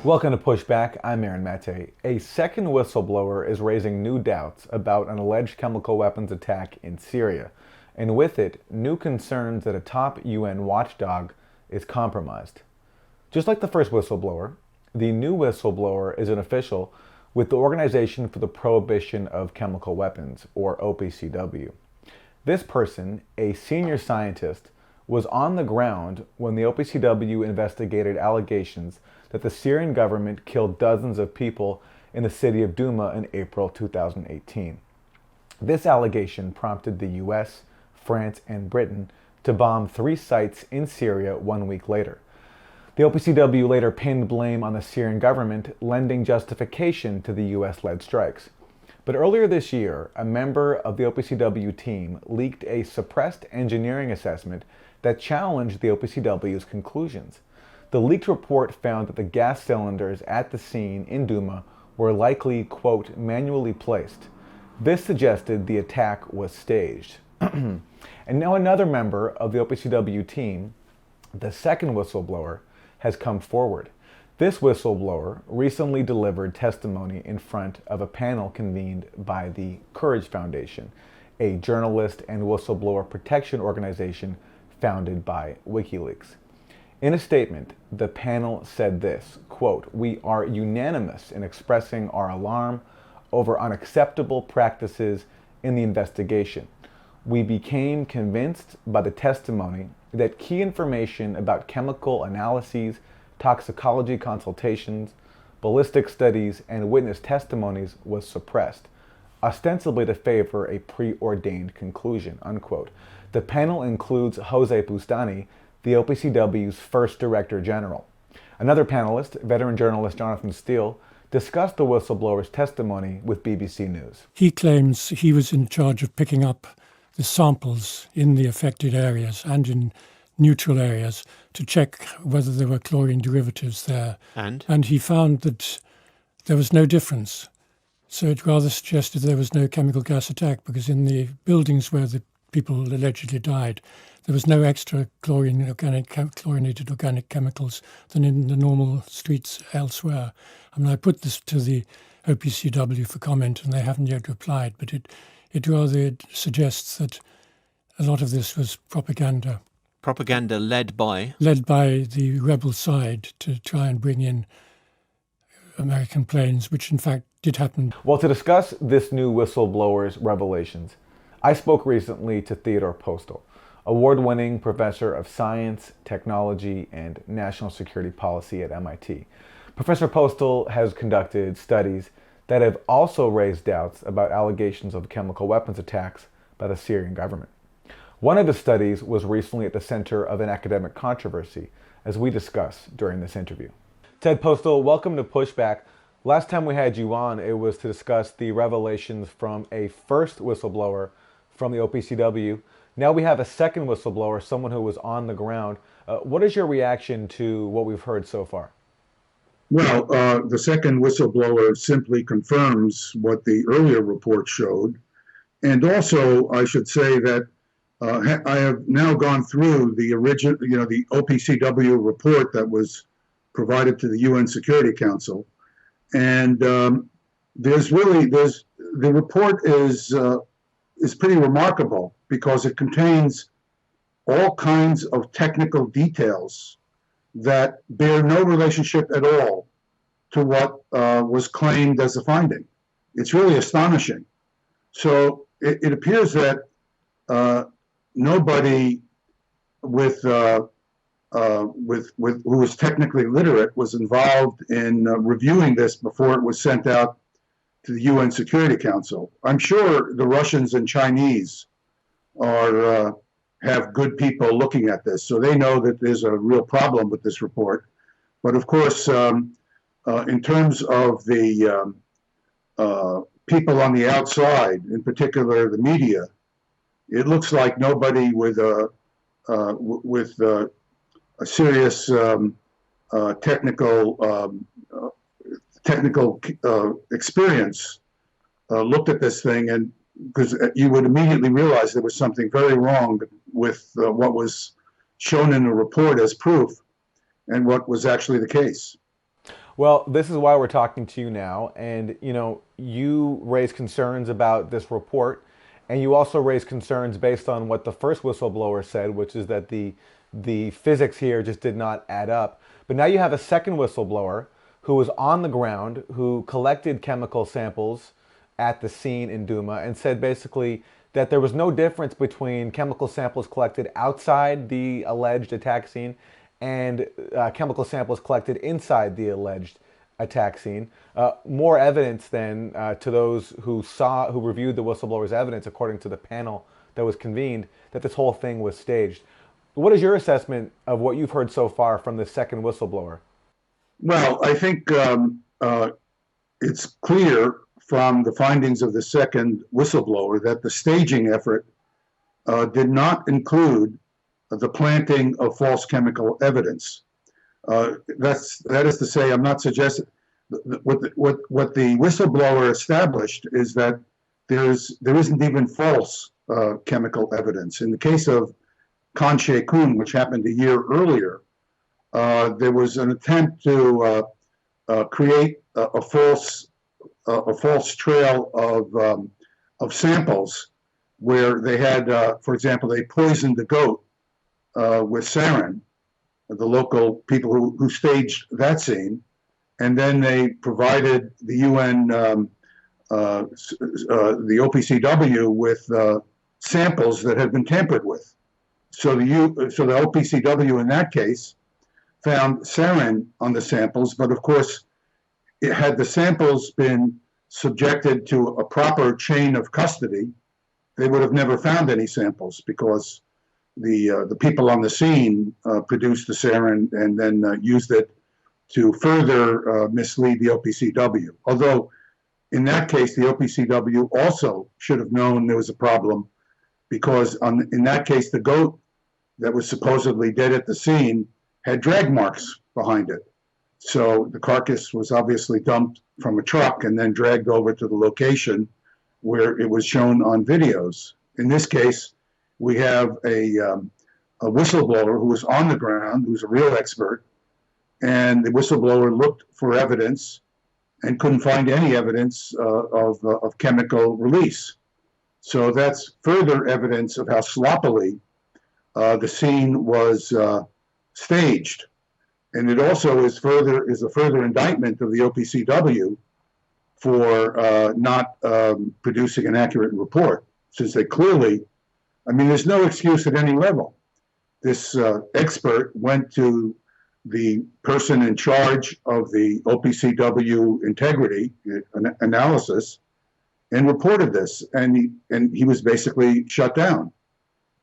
Welcome to Pushback. I'm Aaron Maté. A second whistleblower is raising new doubts about an alleged chemical weapons attack in Syria, and with it, new concerns that a top UN watchdog is compromised. Just like the first whistleblower, the new whistleblower is an official with the Organization for the Prohibition of Chemical Weapons, or OPCW. This person, a senior scientist, was on the ground when the OPCW investigated allegations that the Syrian government killed dozens of people in the city of Douma in April 2018. This allegation prompted the US, France, and Britain to bomb 3 sites in Syria 1 week later. The OPCW later pinned blame on the Syrian government, lending justification to the US-led strikes. But earlier this year, a member of the OPCW team leaked a suppressed engineering assessment that challenged the OPCW's conclusions. The leaked report found that the gas cylinders at the scene in Douma were likely, quote, manually placed. This suggested the attack was staged. And now another member of the OPCW team, the second whistleblower, has come forward. This whistleblower recently delivered testimony in front of a panel convened by the Courage Foundation, a journalist and whistleblower protection organization founded by WikiLeaks. In a statement, the panel said this, quote, "We are unanimous in expressing our alarm over unacceptable practices in the investigation. We became convinced by the testimony that key information about chemical analyses, toxicology consultations, ballistic studies, and witness testimonies was suppressed, ostensibly to favor a preordained conclusion," unquote. The panel includes Jose Bustani, the OPCW's first Director General. Another panelist, veteran journalist Jonathan Steele, discussed the whistleblower's testimony with BBC News. He claims he was in charge of picking up the samples in the affected areas and in neutral areas to check whether there were chlorine derivatives there. And he found that there was no difference. So it rather suggested there was no chemical gas attack, because in the buildings where the people allegedly died, there was no extra chlorinated organic chemicals than in the normal streets elsewhere. I mean, I put this to the OPCW for comment, and they haven't yet replied, but it rather suggests that a lot of this was propaganda. Propaganda led by? Led by the rebel side to try and bring in American planes, which in fact did happen. Well, to discuss this new whistleblower's revelations, I spoke recently to Theodore Postol, award-winning professor of science, technology, and national security policy at MIT. Professor Postol has conducted studies that have also raised doubts about allegations of chemical weapons attacks by the Syrian government. One of the studies was recently at the center of an academic controversy, as we discuss during this interview. Ted Postol, welcome to Pushback. Last time we had you on, it was to discuss the revelations from a first whistleblower from the OPCW. Now we have a second whistleblower, someone who was on the ground. What is your reaction to what we've heard so far? Well, the second whistleblower simply confirms what the earlier report showed. And also, I should say that I have now gone through the original, the OPCW report that was provided to the UN Security Council. And the report is pretty remarkable, because it contains all kinds of technical details that bear no relationship at all to what was claimed as a finding. It's really astonishing. So it appears that nobody with who was technically literate was involved in reviewing this before it was sent out to the UN Security Council. I'm sure the Russians and Chinese have good people looking at this, so they know that there's a real problem with this report. But of course, in terms of the people on the outside, in particular the media, it looks like nobody with a serious technical experience looked at this thing, and because you would immediately realize there was something very wrong with what was shown in the report as proof and what was actually the case. Well, this is why we're talking to you now. And, you raise concerns about this report, and you also raise concerns based on what the first whistleblower said, which is that the physics here just did not add up. But now you have a second whistleblower who was on the ground, who collected chemical samples at the scene in Douma and said basically that there was no difference between chemical samples collected outside the alleged attack scene and chemical samples collected inside the alleged attack scene. More evidence than to those who reviewed the whistleblower's evidence, according to the panel that was convened, that this whole thing was staged. What is your assessment of what you've heard so far from the second whistleblower? Well, I think it's clear from the findings of the second whistleblower that the staging effort did not include the planting of false chemical evidence. That is to say, I'm not suggesting what the whistleblower established is that there isn't even false chemical evidence. In the case of Khan Sheikhoun, which happened a year earlier, there was an attempt to create a false trail of samples where they had, for example, they poisoned the goat with sarin, the local people who staged that scene, and then they provided the UN, the OPCW, with samples that had been tampered with. So the OPCW in that case found sarin on the samples, but of course, had the samples been subjected to a proper chain of custody, they would have never found any samples because the people on the scene produced the sarin and then used it to further mislead the OPCW. Although in that case, the OPCW also should have known there was a problem because in that case, the goat that was supposedly dead at the scene had drag marks behind it. So the carcass was obviously dumped from a truck and then dragged over to the location where it was shown on videos. In this case, we have a whistleblower who was on the ground, who's a real expert, and the whistleblower looked for evidence and couldn't find any evidence of chemical release. So that's further evidence of how sloppily the scene was staged. And it also is a further indictment of the OPCW for not producing an accurate report, since they clearly, there's no excuse at any level. This expert went to the person in charge of the OPCW integrity analysis and reported this, and he was basically shut down.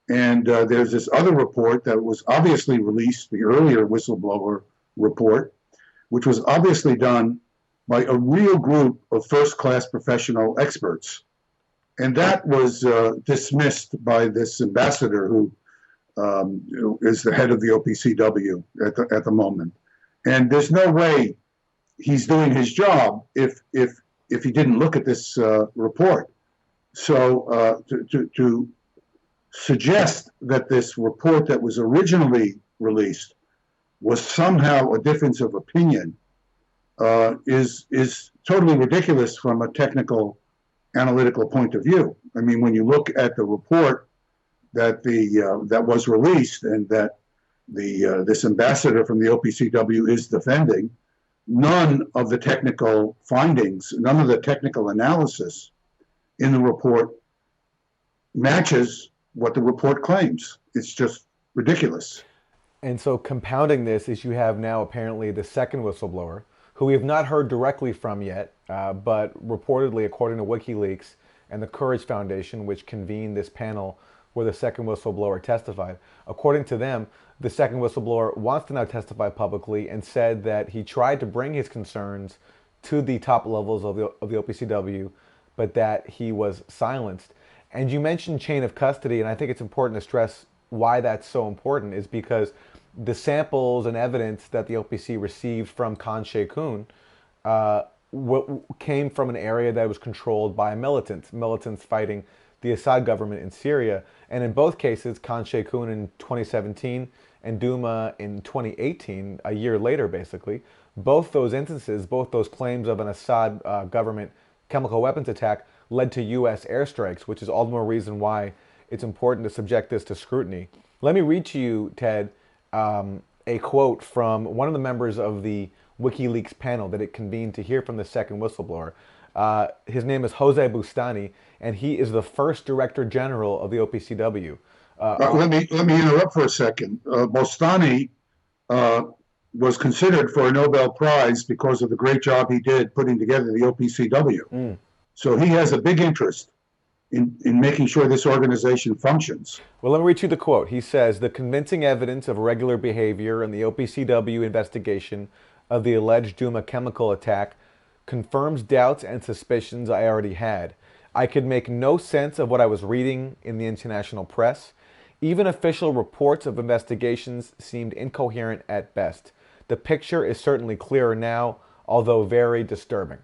And there's this other report that was obviously released, the earlier whistleblower report, which was obviously done by a real group of first-class professional experts. And that was dismissed by this ambassador who is the head of the OPCW at the moment. And there's no way he's doing his job if he didn't look at this report. So to suggest that this report that was originally released was somehow a difference of opinion is totally ridiculous from a technical analytical point of view. When you look at the report that that was released and that this ambassador from the OPCW is defending, none of the technical findings, none of the technical analysis in the report matches what the report claims. It's just ridiculous. And so compounding this is you have now apparently the second whistleblower, who we have not heard directly from yet, but reportedly, according to WikiLeaks and the Courage Foundation, which convened this panel where the second whistleblower testified, according to them, the second whistleblower wants to now testify publicly and said that he tried to bring his concerns to the top levels of the OPCW, but that he was silenced. And you mentioned chain of custody, and I think it's important to stress why that's so important is because the samples and evidence that the OPC received from Khan Sheikhoun came from an area that was controlled by militants fighting the Assad government in Syria. And in both cases, Khan Sheikhoun in 2017 and Douma in 2018, a year later basically, both those instances, both those claims of an Assad government chemical weapons attack led to U.S. airstrikes, which is all the more reason why it's important to subject this to scrutiny. Let me read to you, Ted, a quote from one of the members of the WikiLeaks panel that it convened to hear from the second whistleblower. His name is Jose Bustani, and he is the first Director General of the OPCW. Let me interrupt for a second. Bustani was considered for a Nobel Prize because of the great job he did putting together the OPCW. So he has a big interest in making sure this organization functions. Well, let me read you the quote. He says, "The convincing evidence of irregular behavior in the OPCW investigation of the alleged Douma chemical attack confirms doubts and suspicions I already had. I could make no sense of what I was reading in the international press. Even official reports of investigations seemed incoherent at best. The picture is certainly clearer now, although very disturbing."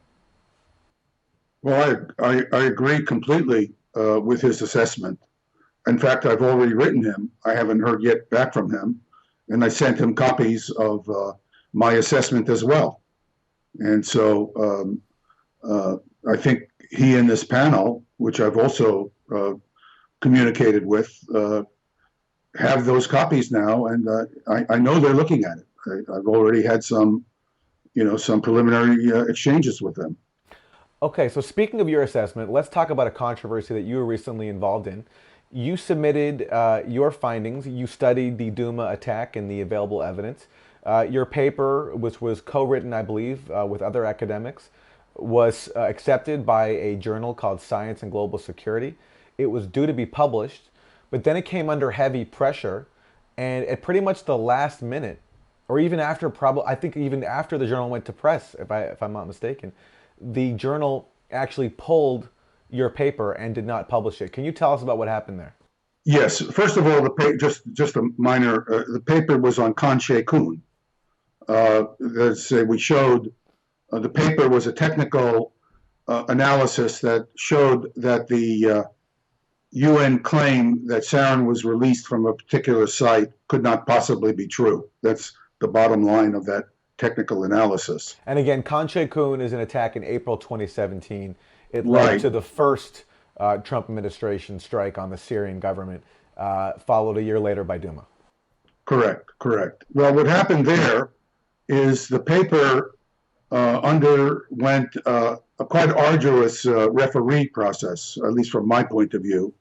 Well, I agree completely with his assessment. In fact, I've already written him. I haven't heard yet back from him. And I sent him copies of my assessment as well. And so I think he and this panel, which I've also communicated with, have those copies now. And I know they're looking at it. I've already had some preliminary exchanges with them. Okay, so speaking of your assessment, let's talk about a controversy that you were recently involved in. You submitted your findings. You studied the Douma attack and the available evidence. Your paper, which was co-written, I believe, with other academics, was accepted by a journal called Science and Global Security. It was due to be published, but then it came under heavy pressure, and at pretty much the last minute, or even after, I think even after the journal went to press, if I'm not mistaken, the journal actually pulled your paper and did not publish it. Can you tell us about what happened there? Yes. First of all, just a minor. The paper was on Kanche Kun. We showed the paper was a technical analysis that showed that the UN claim that sarin was released from a particular site could not possibly be true. That's the bottom line of that technical analysis. And again, Kanche Kun is an attack in April 2017. It led to the first Trump administration strike on the Syrian government, followed a year later by Douma. Correct. Well, what happened there is the paper underwent a quite arduous referee process, at least from my point of view.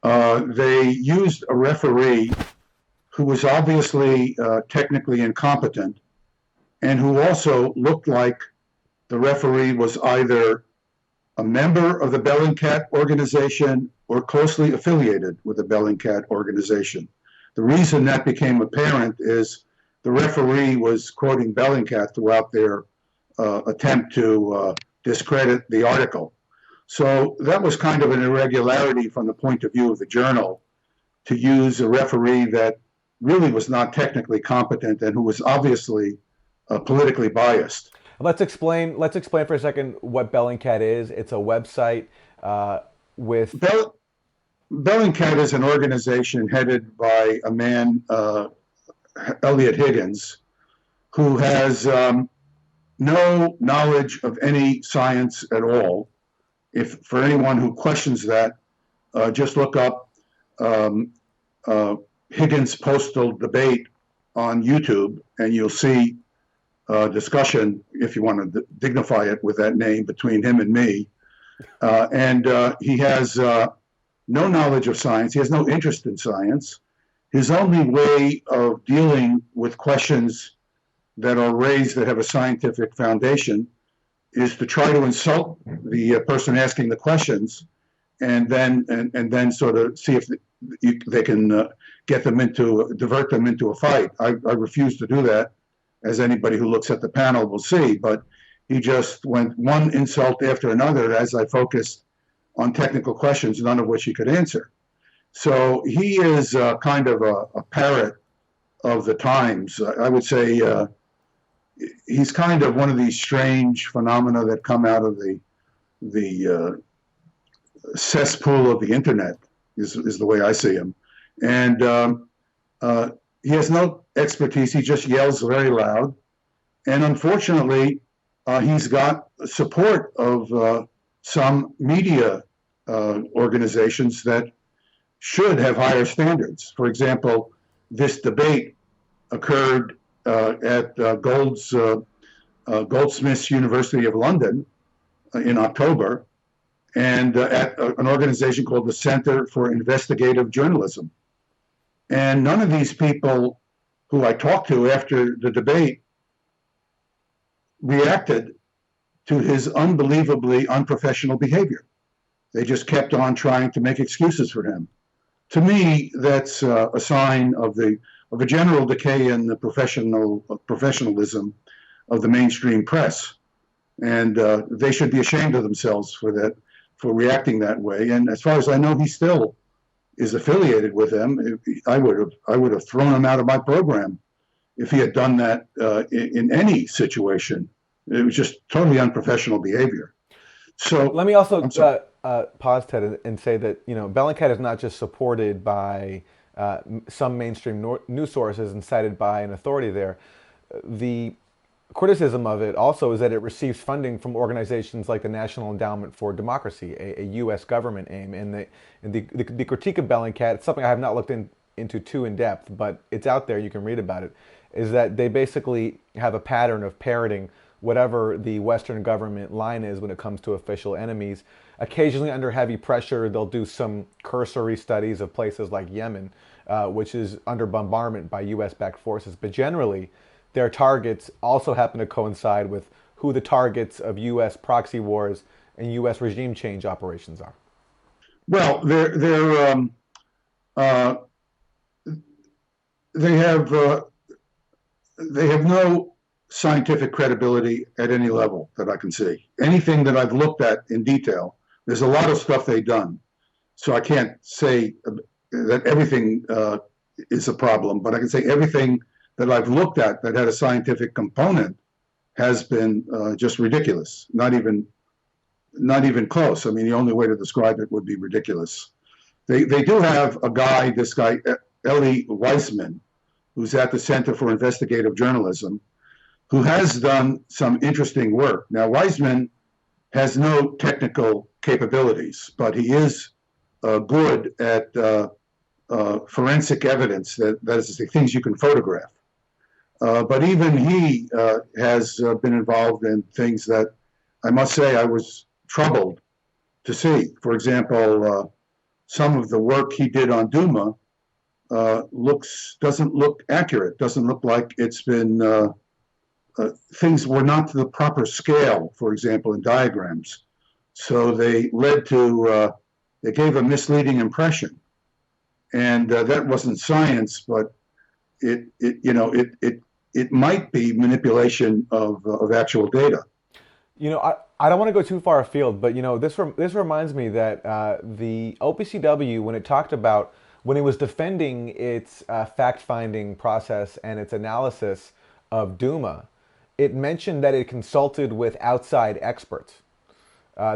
They used a referee who was obviously technically incompetent, and who also looked like the referee was either a member of the Bellingcat organization or closely affiliated with the Bellingcat organization. The reason that became apparent is the referee was quoting Bellingcat throughout their attempt to discredit the article. So that was kind of an irregularity from the point of view of the journal, to use a referee that really was not technically competent and who was obviously politically biased. Let's explain for a second what Bellingcat is. It's a website with... Bellingcat is an organization headed by a man, Elliot Higgins, who has no knowledge of any science at all. If for anyone who questions that, just look up Higgins Postol debate on YouTube, and you'll see discussion, if you want to dignify it with that name, between him and me. And he has no knowledge of science. He has no interest in science. His only way of dealing with questions that are raised that have a scientific foundation is to try to insult the person asking the questions, and then sort of see if they can divert them into a fight. I refuse to do that, as anybody who looks at the panel will see, but he just went one insult after another as I focused on technical questions, none of which he could answer. So he is kind of a parrot of the times. I would say he's kind of one of these strange phenomena that come out of the cesspool of the internet, is the way I see him. And he has no expertise. He just yells very loud. And unfortunately, he's got support of some media organizations that should have higher standards. For example, this debate occurred at Goldsmiths University of London in October, and at an organization called the Center for Investigative Journalism. And none of these people who I talked to after the debate reacted to his unbelievably unprofessional behavior. They just kept on trying to make excuses for him. To me, that's a sign of a general decay in the professionalism of the mainstream press, and they should be ashamed of themselves for that, for reacting that way. And as far as I know, he still is affiliated with them. I would have thrown him out of my program if he had done that in any situation. It was just totally unprofessional behavior. So let me also pause, Ted, and say that Bellingcat is not just supported by some mainstream news sources and cited by an authority there. The criticism of it also is that it receives funding from organizations like the National Endowment for Democracy, a U.S. government aim. And the critique of Bellingcat, it's something I have not looked into too in depth, but it's out there, you can read about it, is that they basically have a pattern of parroting whatever the Western government line is when it comes to official enemies. Occasionally under heavy pressure, they'll do some cursory studies of places like Yemen, which is under bombardment by U.S.-backed forces. But generally, their targets also happen to coincide with who the targets of U.S. proxy wars and U.S. regime change operations are. Well, they have no scientific credibility at any level that I can see. Anything that I've looked at in detail, there's a lot of stuff they've done. So I can't say that everything is a problem, but I can say everything that I've looked at that had a scientific component has been just ridiculous. Not even close. I mean, the only way to describe it would be ridiculous. They do have a guy, this guy, Eli Weissman, who's at the Center for Investigative Journalism, who has done some interesting work. Now, Weissman has no technical capabilities, but he is good at forensic evidence, that is to say, things you can photograph. But even he has been involved in things that I must say I was troubled to see. For example, some of the work he did on Douma doesn't look accurate, doesn't look like it's been, things were not to the proper scale, for example, in diagrams. So they led to, they gave a misleading impression. And that wasn't science, but it might be manipulation of actual data. I don't want to go too far afield, but this reminds me that the OPCW, when it was defending its fact-finding process and its analysis of Douma, it mentioned that it consulted with outside experts.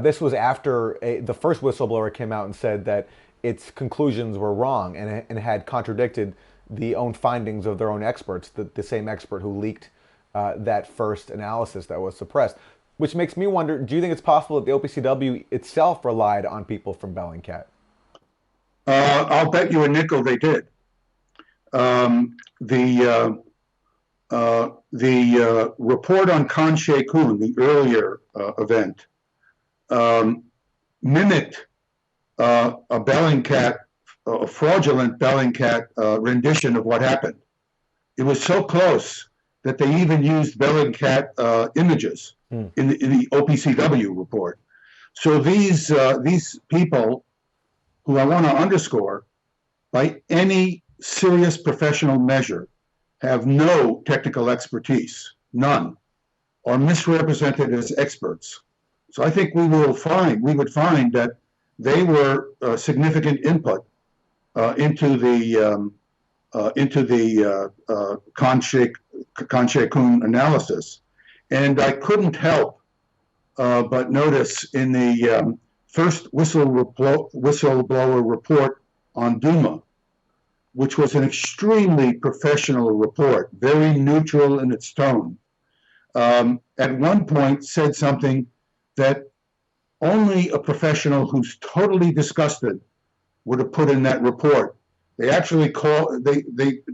This was after the first whistleblower came out and said that its conclusions were wrong and had contradicted the own findings of their own experts, the same expert who leaked that first analysis that was suppressed. Which makes me wonder, do you think it's possible that the OPCW itself relied on people from Bellingcat? I'll bet you a nickel they did. The report on Khan Sheikhoun, the earlier event, mimicked a fraudulent Bellingcat rendition of what happened. It was so close that they even used Bellingcat images in the OPCW report. So these people, who I want to underscore, by any serious professional measure, have no technical expertise, none, are misrepresented as experts. So I think we would find that they were significant input into the Khan Sheikhoun analysis. And I couldn't help but notice in the first whistleblower report on Douma, which was an extremely professional report, very neutral in its tone, at one point said something that only a professional who's totally disgusted would have put in that report. They actually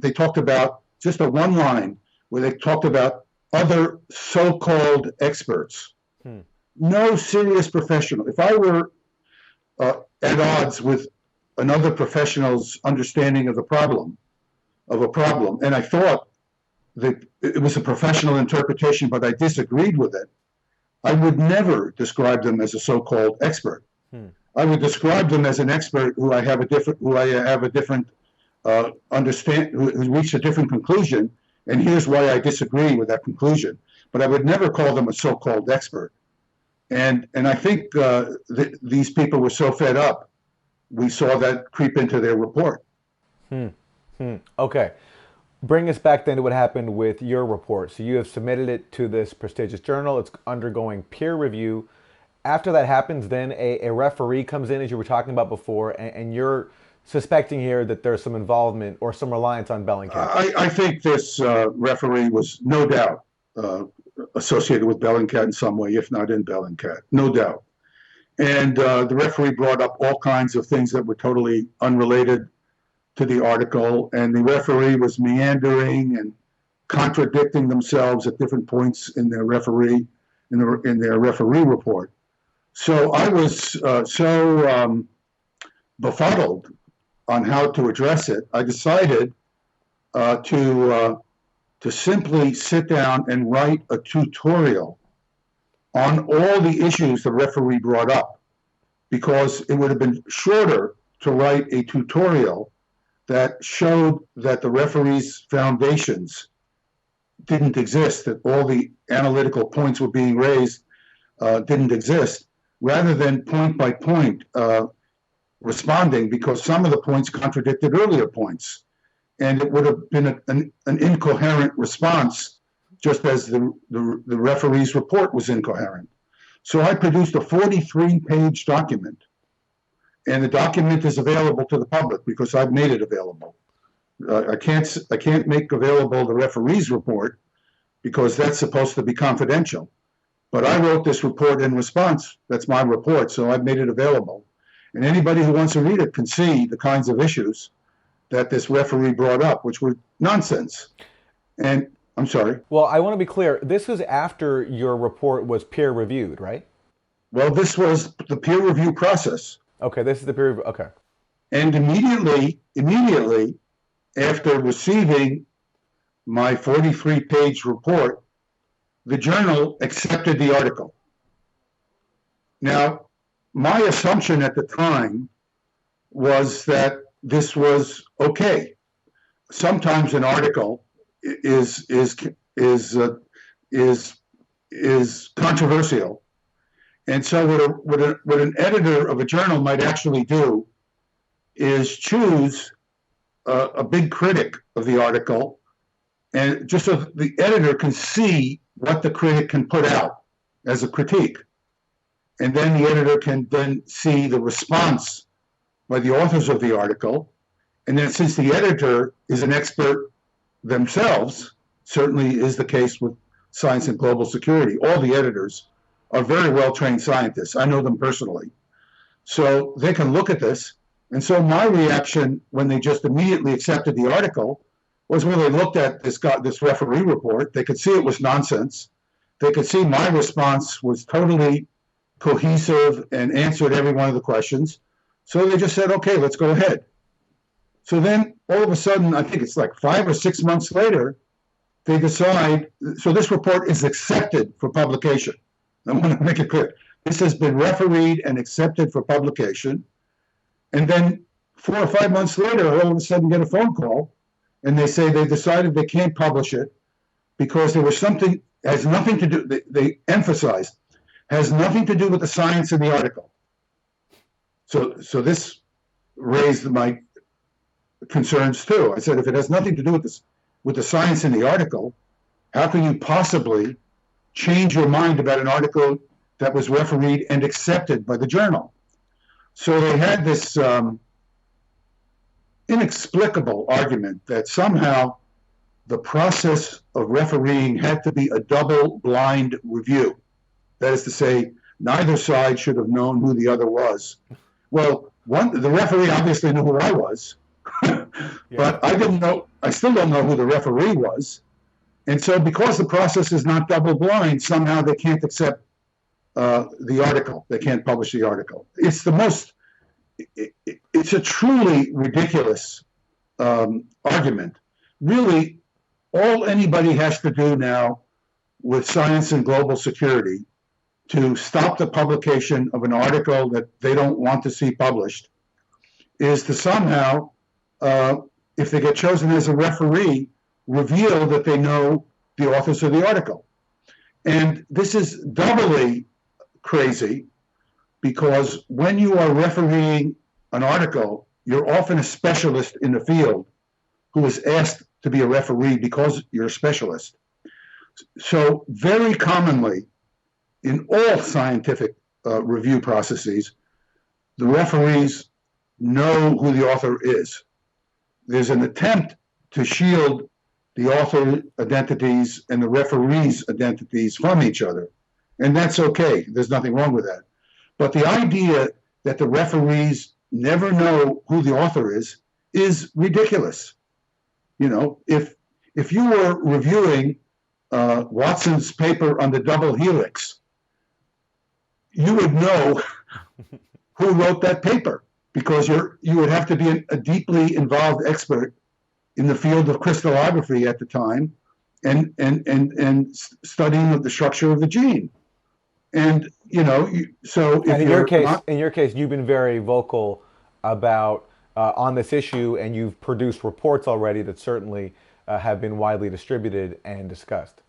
they talked about just a one line where they talked about other so-called experts. No serious professional. If I were at odds with another professional's understanding of a problem, and I thought that it was a professional interpretation, but I disagreed with it, I would never describe them as a so-called expert. I would describe them as an expert who I have a different understand, who reached a different conclusion, and here's why I disagree with that conclusion. But I would never call them a so-called expert. And I think these people were so fed up, we saw that creep into their report. Okay. Bring us back then to what happened with your report. So you have submitted it to this prestigious journal. It's undergoing peer review. After that happens, then a referee comes in, as you were talking about before, and you're suspecting here that there's some involvement or some reliance on Bellingcat. I think this referee was no doubt associated with Bellingcat in some way, if not in Bellingcat, no doubt. And the referee brought up all kinds of things that were totally unrelated to the article, and the referee was meandering and contradicting themselves at different points in their referee report. So I was so befuddled on how to address it. I decided to simply sit down and write a tutorial on all the issues the referee brought up, because it would have been shorter to write a tutorial that showed that the referee's foundations didn't exist, that all the analytical points were being raised didn't exist, rather than point by point responding, because some of the points contradicted earlier points. And it would have been an incoherent response, just as the referee's report was incoherent. So I produced a 43-page document. And the document is available to the public because I've made it available. I can't make available the referee's report because that's supposed to be confidential. But I wrote this report in response. That's my report, so I've made it available. And anybody who wants to read it can see the kinds of issues that this referee brought up, which were nonsense. And I'm sorry. Well, I want to be clear. This was after your report was peer reviewed, right? Well, this was the peer review process. Okay, this is the peer review. Okay. And immediately after receiving my 43-page report, the journal accepted the article. Now, my assumption at the time was that this was okay. Sometimes an article is controversial. And so what an editor of a journal might actually do is choose a big critic of the article, and just so the editor can see what the critic can put out as a critique. And then the editor can then see the response by the authors of the article. And then since the editor is an expert themselves, certainly is the case with science and global security, all the editors are very well-trained scientists. I know them personally. So they can look at this. And so my reaction when they just immediately accepted the article was when they looked at this referee report, they could see it was nonsense. They could see my response was totally cohesive and answered every one of the questions. So they just said, okay, let's go ahead. So then all of a sudden, I think it's like 5 or 6 months later, they decide, so this report is accepted for publication. I want to make it clear. This has been refereed and accepted for publication. And then 4 or 5 months later, all of a sudden get a phone call, and they say they decided they can't publish it because there was something, has nothing to do, they emphasized, has nothing to do with the science in the article. So this raised my concerns too. I said, if it has nothing to do with this, with the science in the article, how can you possibly change your mind about an article that was refereed and accepted by the journal? So they had this inexplicable argument that somehow the process of refereeing had to be a double-blind review. That is to say, neither side should have known who the other was. Well, the referee obviously knew who I was, but I didn't know. I still don't know who the referee was. And so because the process is not double-blind, somehow they can't accept the article. They can't publish the article. It's a truly ridiculous argument. Really, all anybody has to do now with science and global security to stop the publication of an article that they don't want to see published is to somehow, if they get chosen as a referee, reveal that they know the authors of the article. And this is doubly crazy because when you are refereeing an article, you're often a specialist in the field who is asked to be a referee because you're a specialist. So very commonly, in all scientific review processes, the referees know who the author is. There's an attempt to shield the author identities and the referees' identities from each other. And that's okay. There's nothing wrong with that. But the idea that the referees never know who the author is ridiculous. You know, if you were reviewing Watson's paper on the double helix, you would know who wrote that paper because you would have to be a deeply involved expert in the field of crystallography at the time and studying of the structure of the gene. And, you know, so if in your case, you've been very vocal about on this issue, and you've produced reports already that certainly have been widely distributed and discussed.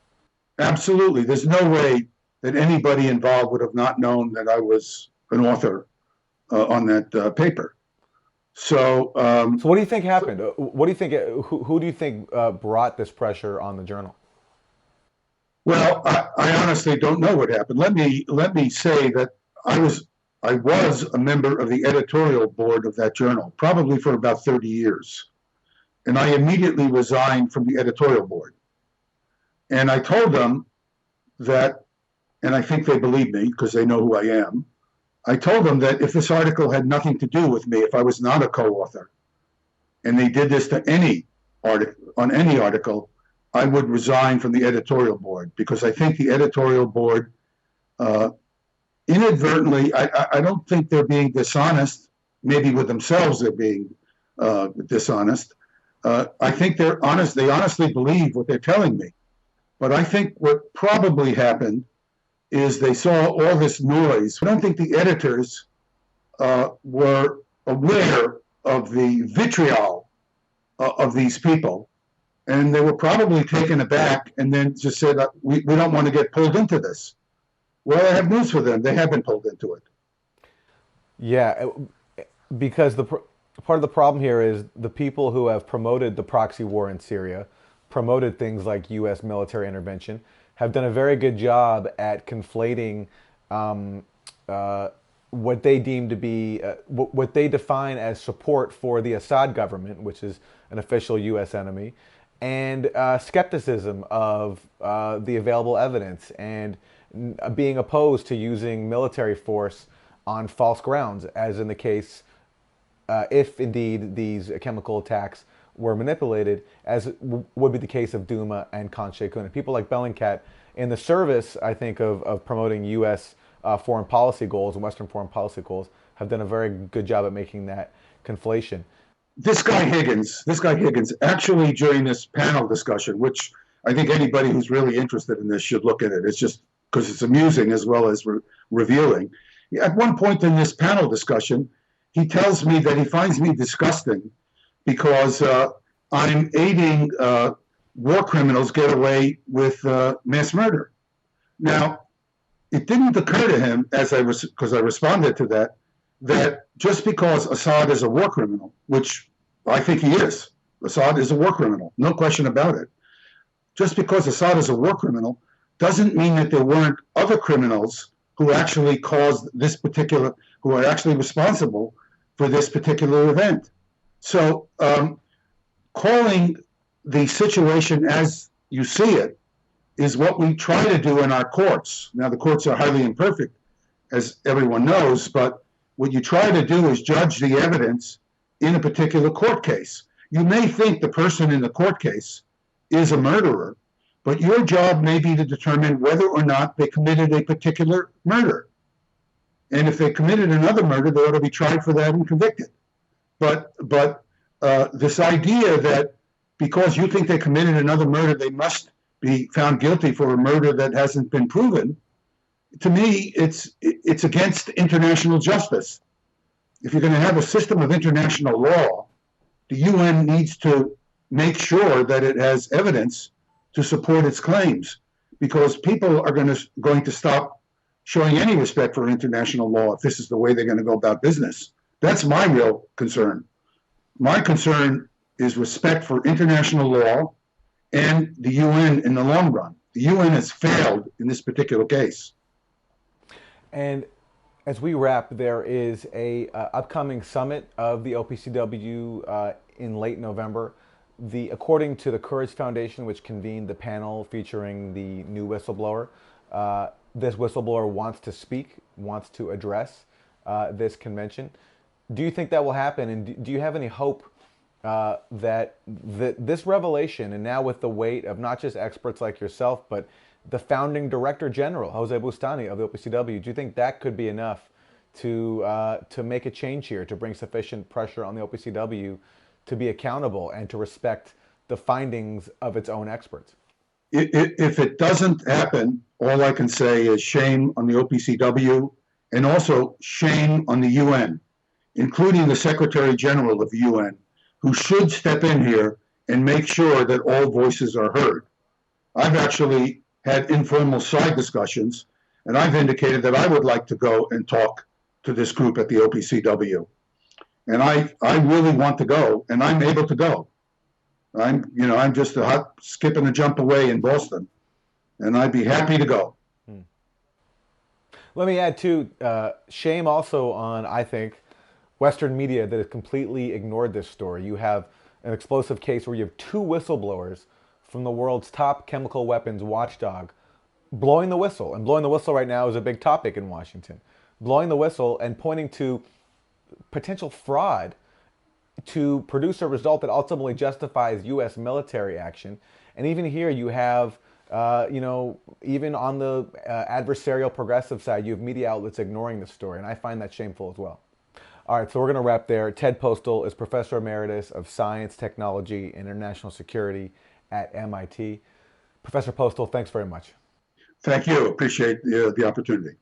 Absolutely. There's no way that anybody involved would have not known that I was an author on that paper. So what do you think happened? What do you think? Who do you think brought this pressure on the journal? Well, I honestly don't know what happened. Let me say that I was a member of the editorial board of that journal, probably for about 30 years. And I immediately resigned from the editorial board. And I told them that, and I think they believe me because they know who I am, I told them that if this article had nothing to do with me, if I was not a co-author, and they did this to any article, I would resign from the editorial board because I think the editorial board inadvertently, I don't think they're being dishonest. Maybe with themselves they're being dishonest. I think they're honest. They honestly believe what they're telling me. But I think what probably happened is they saw all this noise. I don't think the editors were aware of the vitriol of these people. And they were probably taken aback and then just said, we don't want to get pulled into this. Well, I have news for them. They have been pulled into it. Yeah, because part of the problem here is the people who have promoted the proxy war in Syria, promoted things like U.S. military intervention, have done a very good job at conflating what they deem to be, what they define as support for the Assad government, which is an official U.S. enemy, and skepticism of the available evidence and being opposed to using military force on false grounds, as in the case, if indeed these chemical attacks were manipulated, as would be the case of Douma and Khan Sheikhoun. And people like Bellingcat, in the service, I think, of promoting U.S. Foreign policy goals and Western foreign policy goals, have done a very good job at making that conflation. This guy Higgins, actually during this panel discussion, which I think anybody who's really interested in this should look at it. It's just because it's amusing as well as revealing. At one point in this panel discussion, he tells me that he finds me disgusting because I'm aiding war criminals get away with mass murder. Now, it didn't occur to him, because I responded to that just because Assad is a war criminal, which I think he is. Assad is a war criminal, no question about it. Just because Assad is a war criminal doesn't mean that there weren't other criminals who actually caused this particular, who are actually responsible for this particular event. So calling the situation as you see it is what we try to do in our courts. Now, the courts are highly imperfect, as everyone knows, but what you try to do is judge the evidence in a particular court case. You may think the person in the court case is a murderer, but your job may be to determine whether or not they committed a particular murder. And if they committed another murder, they ought to be tried for that and convicted. But this idea that because you think they committed another murder, they must be found guilty for a murder that hasn't been proven, to me, it's against international justice. If you're going to have a system of international law, the UN needs to make sure that it has evidence to support its claims, because people are going to stop showing any respect for international law if this is the way they're going to go about business. That's my real concern. My concern is respect for international law and the UN in the long run. The UN has failed in this particular case. And as we wrap, there is a upcoming summit of the OPCW in late November. According to the Courage Foundation, which convened the panel featuring the new whistleblower, this whistleblower wants to speak, wants to address this convention. Do you think that will happen? And do you have any hope that this revelation, and now with the weight of not just experts like yourself, but the founding Director General, Jose Bustani of the OPCW, do you think that could be enough to make a change here, to bring sufficient pressure on the OPCW to be accountable and to respect the findings of its own experts? If it doesn't happen, all I can say is shame on the OPCW and also shame on the UN, including the Secretary General of the UN, who should step in here and make sure that all voices are heard. I've actually had informal side discussions, and I've indicated that I would like to go and talk to this group at the OPCW. And I really want to go, and I'm able to go. I'm just a hop, skip, and a jump away in Boston, and I'd be happy to go. Let me add too, shame also on, I think, Western media that has completely ignored this story. You have an explosive case where you have two whistleblowers from the world's top chemical weapons watchdog blowing the whistle. And blowing the whistle right now is a big topic in Washington. Blowing the whistle and pointing to potential fraud to produce a result that ultimately justifies U.S. military action. And even here you have, even on the adversarial progressive side, you have media outlets ignoring the story. And I find that shameful as well. All right, so we're going to wrap there. Ted Postol is Professor Emeritus of Science, Technology, and International Security at MIT. Professor Postol, thanks very much. Thank you. Appreciate the opportunity.